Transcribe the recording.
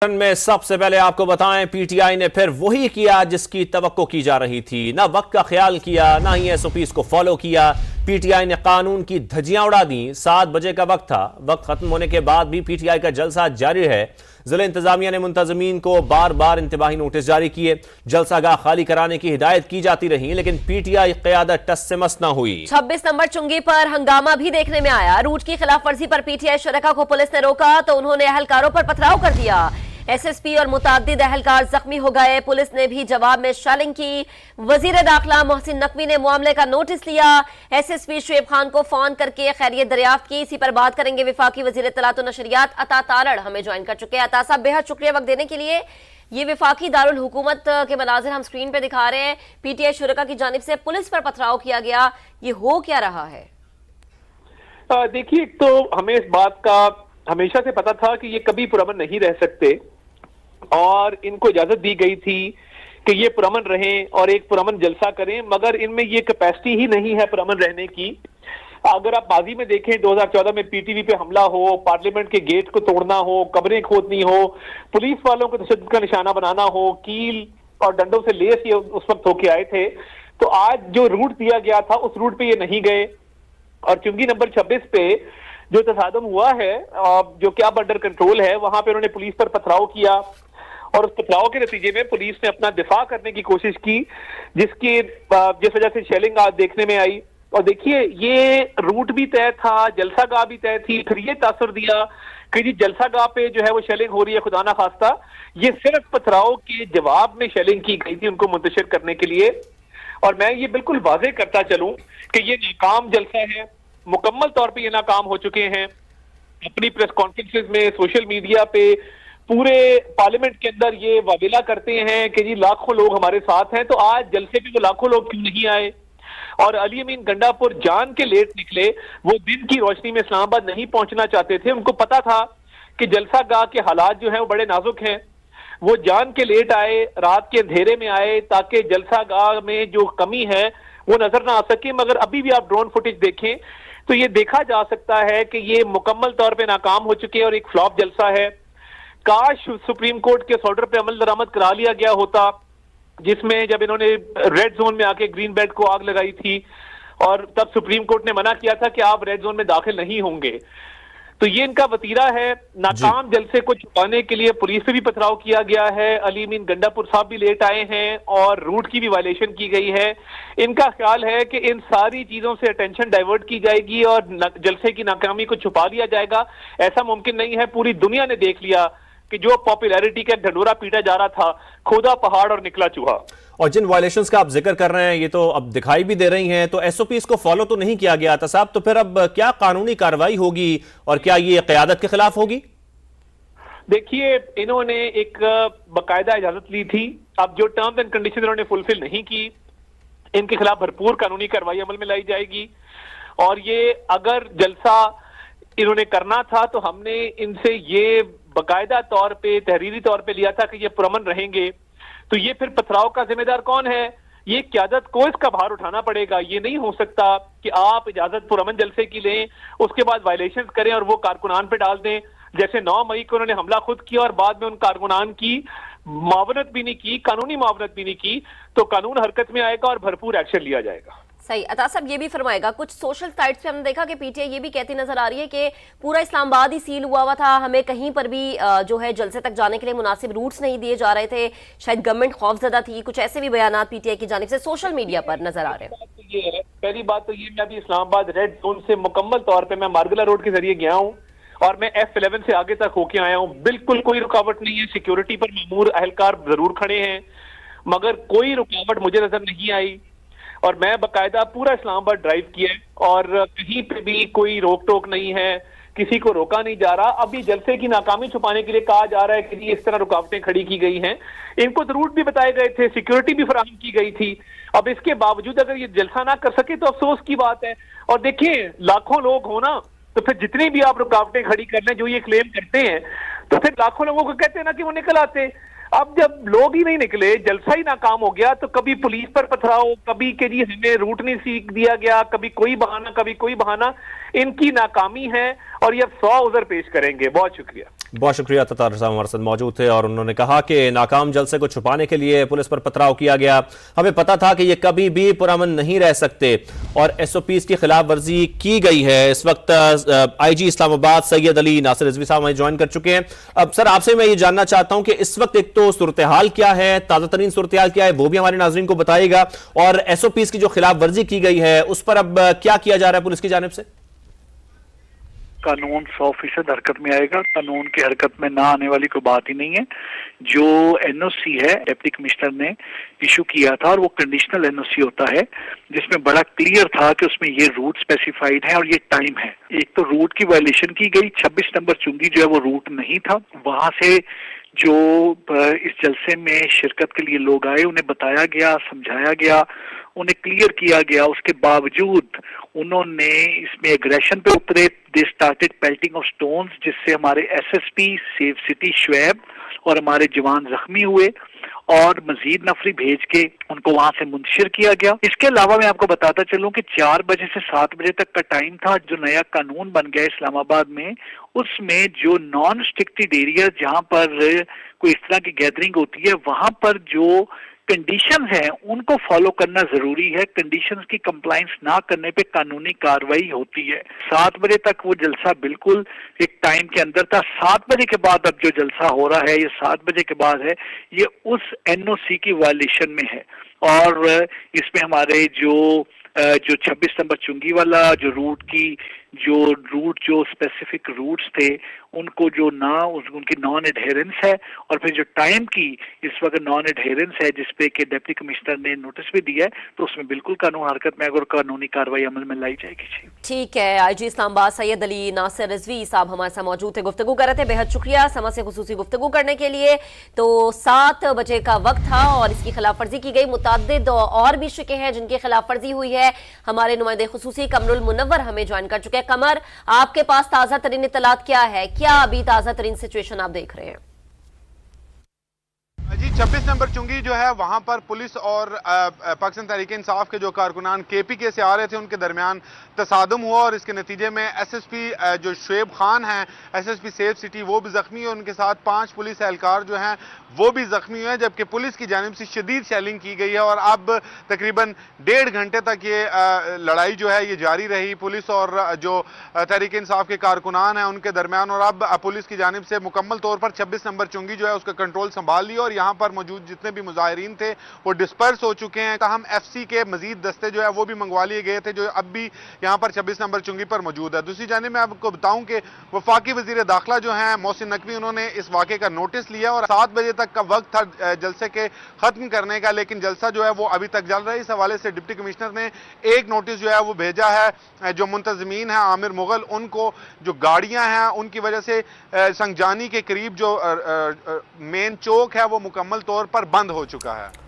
में सबसे पहले आपको बताएं, पीटीआई ने फिर वही किया जिसकी तवक्को की जा रही थी। ना वक्त का ख्याल किया, ना ही एसओपीज को फॉलो किया। पीटीआई ने कानून की धज्जियां उड़ा दी। 7 बजे का वक्त था। वक्त खत्म होने के बाद भी पीटीआई का जलसा जारी है। जिला इंतजामिया ने मुंतजमीन को बार बार इंतबाही नोटिस जारी किए। जलसागाह खाली कराने की हिदायत की जाती रही, लेकिन पीटीआई क़यादत टस से मस न हुई। 26 नंबर चुंगी पर हंगामा भी देखने में आया। रूट की खिलाफ वर्जी पर पीटीआई शुरका को पुलिस ने रोका तो उन्होंने अहलकारों पर पथराव कर दिया। एसएसपी और मुताद्दिद अहलकार जख्मी हो गए। पुलिस ने भी जवाब में शेलिंग की। वजीर दाखिला मोहसिन नकवी ने मामले का नोटिस लिया। एसएसपी शुएब खान को फोन करके खैरियत दरियाफ्त की। इसी पर बात करेंगे। वफाकी वजीर इत्तलात और नशरियात अता तारड़ हमें ज्वाइन कर चुके हैं। अता साहब, बेहद शुक्रिया वक्त देने के लिए। ये वफाकी दारुल हुकूमत के मनाजिर हम स्क्रीन पर दिखा रहे हैं। पीटीआई शुरका की जानिब से पुलिस पर पथराव किया गया, ये हो क्या रहा है? देखिए, तो हमें इस बात का हमेशा से पता था कि ये कभी पुरअमन नहीं रह सकते और इनको इजाजत दी गई थी कि ये पुरअमन रहें और एक पुरअमन जलसा करें, मगर इनमें ये कैपेसिटी ही नहीं है पुरअमन रहने की। अगर आप माजी में देखें, 2014 में पीटीवी पे हमला हो, पार्लियामेंट के गेट को तोड़ना हो, कब्रें खोदनी हो, पुलिस वालों को तशद्दुद का निशाना बनाना हो, कील और डंडों से लेस ये उस वक्त होके आए थे। तो आज जो रूट दिया गया था उस रूट पे ये नहीं गए और चुंगी नंबर 26 पे जो तसादम हुआ है, जो क्या अंडर कंट्रोल है, वहां पे उन्होंने पुलिस पर पथराव किया और उस पथराव के नतीजे में पुलिस ने अपना दिफा करने की कोशिश की, जिस वजह से शेलिंग आज देखने में आई। और देखिए, ये रूट भी तय था, जलसागाह भी तय थी, फिर ये तासुर दिया कि जी जलसागाह पे जो है वो शेलिंग हो रही है, खुदा ना खास्ता। ये सिर्फ पथराव के जवाब में शेलिंग की गई थी उनको मुंतशिर करने के लिए। और मैं ये बिल्कुल वाज़ेह करता चलूं कि ये नाकाम जलसा है, मुकम्मल तौर पर ये नाकाम हो चुके हैं। अपनी प्रेस कॉन्फ्रेंसेज में, सोशल मीडिया पे, पूरे पार्लियामेंट के अंदर ये वावेला करते हैं कि जी लाखों लोग हमारे साथ हैं। तो आज जलसे पे वो लाखों लोग क्यों नहीं आए? और अली अमीन गंडापुर जान के लेट निकले। वो दिन की रोशनी में इस्लामाबाद नहीं पहुंचना चाहते थे। उनको पता था कि जलसागाह के हालात जो हैं वो बड़े नाजुक हैं। वो जान के लेट आए, रात के अंधेरे में आए, ताकि जलसागाह में जो कमी है वो नजर ना आ सके। मगर अभी भी आप ड्रोन फुटेज देखें तो ये देखा जा सकता है कि ये मुकम्मल तौर पर नाकाम हो चुके हैं और एक फ्लॉप जलसा है। काश सुप्रीम कोर्ट के ऑर्डर पे अमल दरामद करा लिया गया होता, जिसमें जब इन्होंने रेड जोन में आके ग्रीन बेल्ट को आग लगाई थी और तब सुप्रीम कोर्ट ने मना किया था कि आप रेड जोन में दाखिल नहीं होंगे। तो ये इनका वतीरा है। नाकाम जलसे को छुपाने के लिए पुलिस पे भी पथराव किया गया है। अली अमीन गंडापुर साहब भी लेट आए हैं और रूट की भी वायलेशन की गई है। इनका ख्याल है कि इन सारी चीजों से अटेंशन डाइवर्ट की जाएगी और जलसे की नाकामी को छुपा लिया जाएगा। ऐसा मुमकिन नहीं है। पूरी दुनिया ने देख लिया कि जो पॉपुलैरिटी का ढंढोरा पीटा जा रहा था, खोदा पहाड़ और निकला चूहा। और जिन वायलेशंस का आप जिक्र कर रहे हैं ये तो अब दिखाई भी दे रही हैं। तो एसओपी को फॉलो तो नहीं किया गया था साहब, तो फिर अब क्या कानूनी कार्रवाई होगी और क्या ये क़यादत के खिलाफ होगी? देखिए, इन्होंने एक बाकायदा इजाजत ली थी। अब जो टर्म्स एंड कंडीशन इन्होंने फुलफिल नहीं की, इनके खिलाफ भरपूर कानूनी कार्रवाई अमल में लाई जाएगी। और ये अगर जलसा इन्होंने करना था तो हमने इनसे ये बाकायदा तौर पे, तहरीरी तौर पे लिया था कि ये पुरअमन रहेंगे। तो ये फिर पथराव का जिम्मेदार कौन है? ये क़यादत को इसका भार उठाना पड़ेगा। ये नहीं हो सकता कि आप इजाजत पुरअमन जलसे की लें, उसके बाद वायलेशन करें और वो कारकुनान पे डाल दें। जैसे 9 मई को उन्होंने हमला खुद किया और बाद में उन कारकुनान की मुआवनत भी नहीं की, कानूनी मुआवनत भी नहीं की। तो कानून हरकत में आएगा और भरपूर एक्शन लिया जाएगा। सही। अता साहब, ये भी फरमाएगा, कुछ सोशल साइट्स पे हमने देखा कि पीटीआई ये भी कहती नजर आ रही है कि पूरा इस्लामाबाद ही सील हुआ था, हमें कहीं पर भी जो है जलसे तक जाने के लिए मुनासिब रूट्स नहीं दिए जा रहे थे, शायद गवर्नमेंट खौफजदा थी। कुछ ऐसे भी बयान पीटीआई की जानिब से सोशल मीडिया पर नजर आ रहे हैं। ये है, पहली बात तो ये, मैं अभी इस्लामाबाद रेड जोन से मुकम्मल तौर पर मैं मार्गला रोड के जरिए गया हूँ और मैं F11 से आगे तक होके आया हूँ। बिल्कुल कोई रुकावट नहीं है। सिक्योरिटी पर मामूर अहलकार जरूर खड़े हैं, मगर कोई रुकावट मुझे नजर नहीं आई। और मैं बाकायदा पूरा इस्लामाबाद ड्राइव किया है और कहीं पे भी कोई रोक टोक नहीं है, किसी को रोका नहीं जा रहा। अभी जलसे की नाकामी छुपाने के लिए कहा जा रहा है कि इस तरह रुकावटें खड़ी की गई हैं। इनको तो रूट भी बताए गए थे, सिक्योरिटी भी फराहम की गई थी। अब इसके बावजूद अगर ये जलसा ना कर सके तो अफसोस की बात है। और देखिए, लाखों लोग हो ना, तो फिर जितनी भी आप रुकावटें खड़ी कर लें जो ये क्लेम करते हैं, तो फिर लाखों लोगों को कहते हैं ना कि वो निकल आते। अब जब लोग ही नहीं निकले, जलसा ही नाकाम हो गया, तो कभी पुलिस पर पथराव, कभी के जी हमें रूट नहीं सीख दिया गया, कभी कोई बहाना, कभी कोई बहाना। इनकी नाकामी है और ये अब 100 उज़र पेश करेंगे। बहुत शुक्रिया। बहुत शुक्रिया। ततार साहब हमारे साथ मौजूद थे और उन्होंने कहा कि नाकाम जलसे को छुपाने के लिए पुलिस पर पथराव किया गया। हमें पता था कि ये कभी भी पुरअमन नहीं रह सकते और एसओपीज की खिलाफ वर्जी की गई है। इस वक्त आईजी इस्लामाबाद सैयद अली नासिर रिजवी साहब हमें ज्वाइन कर चुके हैं। अब सर आपसे मैं ये जानना चाहता हूं कि इस वक्त एक तो सूरत हाल क्या है, ताजा तरीन सूरत हाल क्या है, वो भी हमारे नाजरीन को बताइएगा, और एसओपीज की जो खिलाफ वर्जी की गई है उस पर अब क्या किया जा रहा है पुलिस की जानिब से? कानून 100% हरकत में आएगा। कानून की हरकत में ना आने वाली कोई बात ही नहीं है। जो एनओसी है डिप्टी कमिश्नर ने इशू किया था, और वो कंडीशनल एनओसी होता है जिसमें बड़ा क्लियर था कि उसमें ये रूट स्पेसिफाइड है और ये टाइम है। एक तो रूट की वायलेशन की गई, 26 नंबर चुंगी जो है वो रूट नहीं था। वहां से जो इस जलसे में शिरकत के लिए लोग आए उन्हें बताया गया, समझाया गया, उन्हें क्लियर किया गया। उसके बावजूद उन्होंने इसमें एग्रेशन पे उतरे। They started pelting of stones, जिससे हमारे एसएसपी सेफ सिटी शुएब और हमारे जवान जख्मी हुए और मजीद नफरी भेज के उनको वहां से मुंतशिर किया गया। इसके अलावा मैं आपको बताता चलूं कि 4 बजे से 7 बजे तक का टाइम था। जो नया कानून बन गया इस्लामाबाद में, उसमें जो नॉन रिस्ट्रिक्टेड एरिया जहां पर कोई इस तरह की गैदरिंग होती है, वहां पर जो कंडीशंस हैं उनको फॉलो करना जरूरी है। कंडीशंस की कंप्लायंस ना करने पे कानूनी कार्रवाई होती है। 7 बजे तक वो जलसा बिल्कुल एक टाइम के अंदर था। 7 बजे के बाद अब जो जलसा हो रहा है, ये 7 बजे के बाद है, ये उस एनओसी की वायलेशन में है। और इसमें हमारे जो 26 नंबर चुंगी वाला जो रूट जो स्पेसिफिक रूट्स थे उनको जो उनकी नॉन एडहेरेंस है, और फिर जो टाइम की इस वक्त नॉन एडहेरेंस है जिसपे कि डिप्टी कमिश्नर ने नोटिस भी दिया है, तो उसमें बिल्कुल कानून हरकत में अगर कानूनी कार्रवाई अमल में लाई जाएगी। ठीक है, आईजी इस्लामाबाद सैयद अली नासिर रिजवी साहब हमारे साथ मौजूद थे, गुफ्तगू कर रहे थे। बेहद शुक्रिया समय से खुसूसी गुफ्तगू करने के लिए। तो 7 बजे का वक्त था और इसकी खिलाफ वर्जी की गई। मुतअद्दिद और भी शिके हैं जिनकी खिलाफ वर्जी हुई है। हमारे नुमाइंदे खुसूसी कमरुल मुनव्वर हमें ज्वाइन कर चुके हैं। कमर, आपके पास ताजा तरीन इत्तलात क्या है? क्या अभी ताजा तरीन सिचुएशन आप देख रहे हैं? जी 26 नंबर चुंगी जो है वहां पर पुलिस और पाकिस्तान तहरीक इंसाफ के जो कारकुनान केपीके से आ रहे थे उनके दरमियान तसादम हुआ, और इसके नतीजे में एसएसपी जो शुएब खान हैं, एसएसपी सेफ सिटी, वो भी जख्मी हुए। उनके साथ 5 पुलिस एहलकार जो हैं वो भी जख्मी हुए, जबकि पुलिस की जानिब से शदीद शेलिंग की गई है। और अब तकरीबन 1.5 घंटे तक ये लड़ाई जो है ये जारी रही पुलिस और जो तहरीक इंसाफ के कारकुनान हैं उनके दरमियान। और अब पुलिस की जानिब से मुकम्मल तौर पर 26 नंबर चुंगी जो है उसका कंट्रोल संभाल लिया और यहाँ पर मौजूद जितने भी मुजाहिरीन थे वो डिस्पर्स हो चुके हैं। ताहम एफसी के मजीद दस्ते जो है वो भी मंगवा लिए गए थे जो अब भी यहाँ पर 26 नंबर चुंगी पर मौजूद है। दूसरी जानिब मैं आपको बताऊं कि वफाकी वजीर दाखिला जो है मोहसिन नकवी, उन्होंने इस वाक़े का नोटिस लिया और 7 बजे तक का वक्त था जलसे के खत्म करने का, लेकिन जलसा जो है वो अभी तक जल रहा है। इस हवाले से डिप्टी कमिश्नर ने एक नोटिस जो है वो भेजा है जो मुंतजमीन है आमिर मुगल, उनको जो गाड़ियां हैं उनकी वजह से संगजानी के करीब जो मेन चौक है वो मुकम्मल तौर पर बंद हो चुका है।